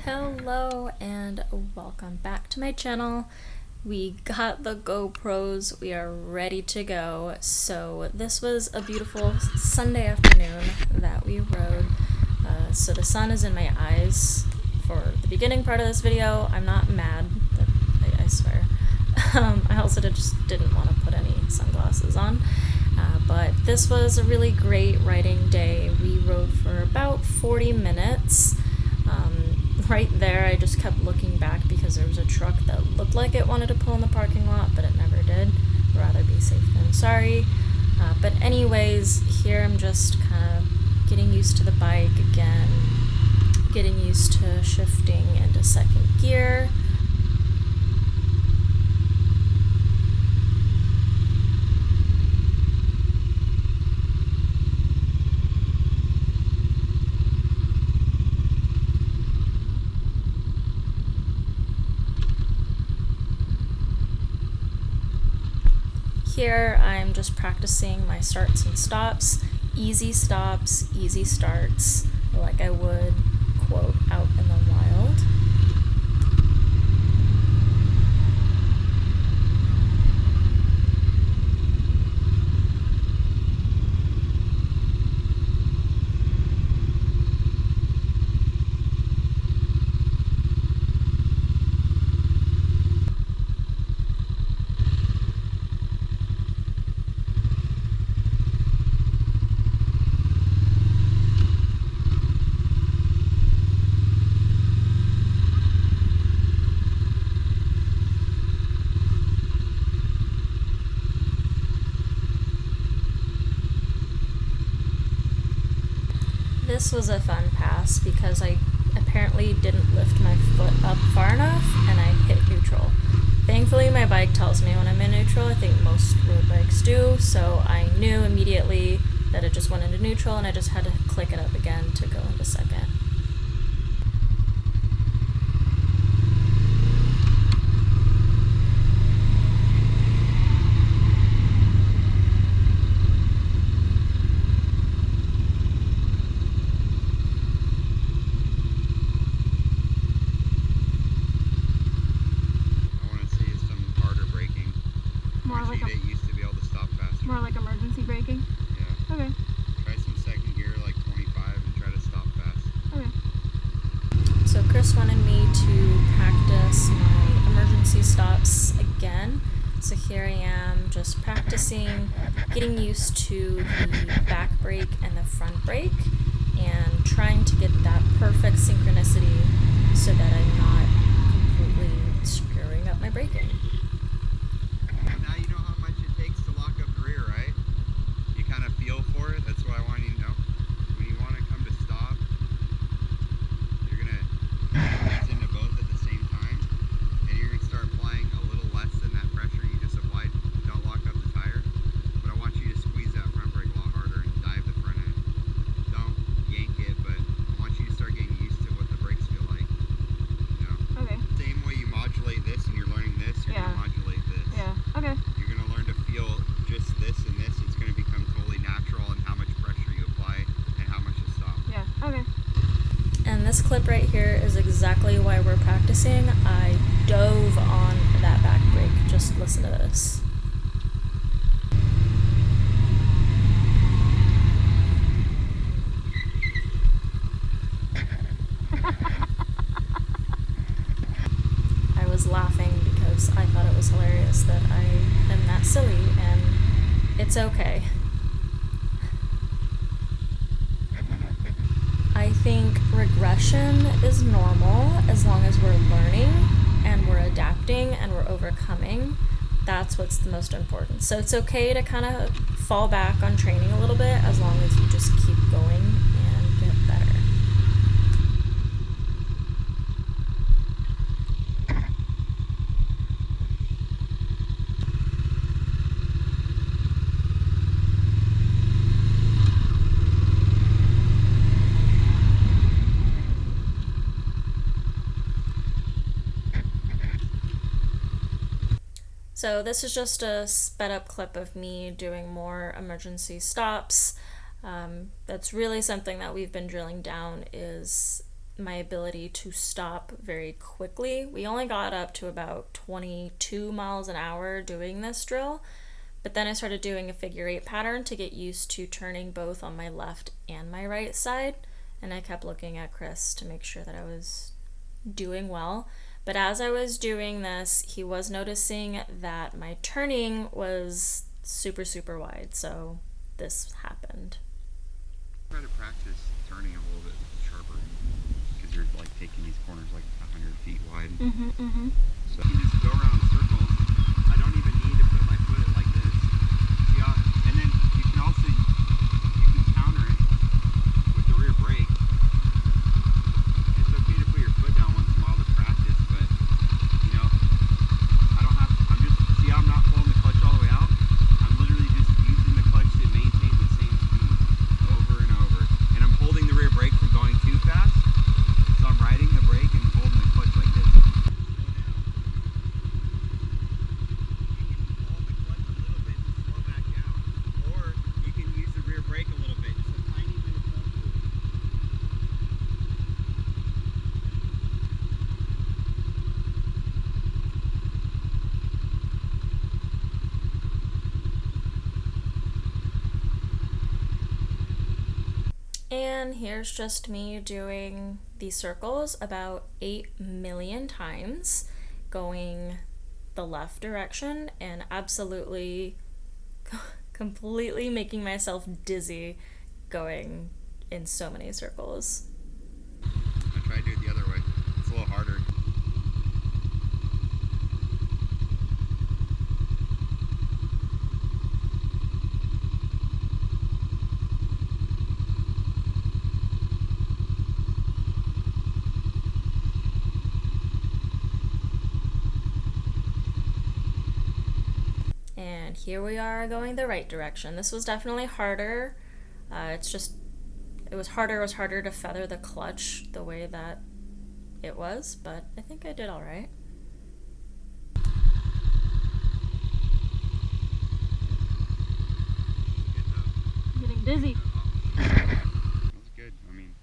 Hello and welcome back to my channel. We got the GoPros, we are ready to go. So this was a beautiful Sunday afternoon that we rode. So the sun is in my eyes for the beginning part of this video. I'm not mad, I swear. I also just didn't want to put any sunglasses on. But this was a really great riding day. We rode for about 40 minutes. Right there, I just kept looking back because there was a truck that looked like it wanted to pull in the parking lot, but it never did. I'd rather be safe than sorry. But anyways, here I'm just kind of getting used to the bike again, getting used to shifting into second gear. Here I'm just practicing my starts and stops, easy starts, like I would, quote, out in the wild. This was a fun pass because I apparently didn't lift my foot up far enough and I hit neutral. Thankfully my bike tells me when I'm in neutral. I think most road bikes do, so I knew immediately that it just went into neutral and I just had to click it up again to go into second. More like emergency braking? Yeah. Okay. Try some second gear, like 25, and try to stop fast. Okay. So Chris wanted me to practice my emergency stops again. So here I am just practicing, getting used to the back brake and the front brake, and trying to get that perfect synchronicity so that I'm not completely screwing up my braking. Now you know how much it takes to lock up the rear, right? You kind of feel for it. That's what I want you to know. When you want to come to stop, you're going to ease into both at the same time, and you're going to start applying a little less than that pressure you just applied. Don't lock up the tire, but I want you to squeeze that front brake a lot harder and dive the front end. Don't yank it, but I want you to start getting used to what the brakes feel like. You know? Okay. Same way you modulate this and you're learning this, you're going to modulate this. Yeah. Okay. You're going to learn to feel just this and this. It's going to become totally natural in how much pressure you apply and how much you stop. Yeah. Okay. And this clip right here is exactly why we're practicing. I dove on that back brake. Just listen to this. I was laughing because I thought it was hilarious that I am that silly, and it's okay. I think regression is normal as long as we're learning and we're adapting and we're overcoming. That's what's the most important. So it's okay to kind of fall back on training a little bit as long as you just keep going and get better. So this is just a sped up clip of me doing more emergency stops. That's really something that we've been drilling down is my ability to stop very quickly. We only got up to about 22 miles an hour doing this drill, but then I started doing a figure 8 pattern to get used to turning both on my left and my right side, and I kept looking at Chris to make sure that I was doing well. But as I was doing this, he was noticing that my turning was super, super wide, so this happened. Try to practice turning a little bit sharper because you're like taking these corners like 100 feet wide. So you just go around in circles. I don't even need to put my foot like this. See how, and then you can also counter it with the rear brake. It's okay to put your foot down once in a while to practice, but you know, I don't have to, I'm just, see how I'm not pulling the clutch all the way out? I'm literally just using the clutch to maintain the same speed over and over. And I'm holding the rear brake from going too fast. So I'm riding the brake and holding the clutch like this. Slow down. You can hold the clutch a little bit and slow back down. Or you can use the rear brake a little bit. Just a tiny bit of clutch move. And here's just me doing these circles about 8 million times, going the left direction and absolutely completely making myself dizzy going in so many circles. I try to do it the other way. It's a little harder. And here we are going the right direction. This was definitely harder. It was harder to feather the clutch the way that it was, but I think I did all right. Getting dizzy. That's good. I mean,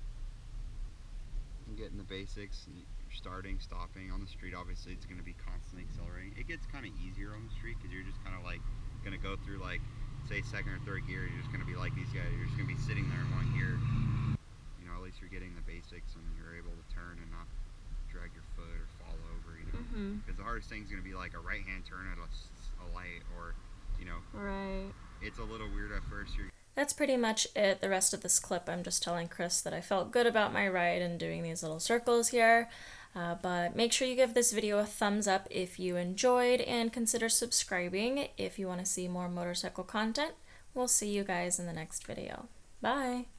I'm getting the basics. You're starting, stopping on the street. Obviously, it's going to be constantly accelerating. It gets kind of easier on the street because you're just kind of like going to go through, like, say, second or third gear. You're just going to be like these guys. You're just going to be sitting there in one gear. You know, at least you're getting the basics and you're able to turn and not drag your foot or fall over. You know, because the hardest thing is going to be like a right-hand turn at a light, or you know, Right. it's a little weird at first. That's pretty much it. The rest of this clip, I'm just telling Chris that I felt good about my ride and doing these little circles here. But make sure you give this video a thumbs up if you enjoyed, and consider subscribing if you want to see more motorcycle content. We'll see you guys in the next video. Bye!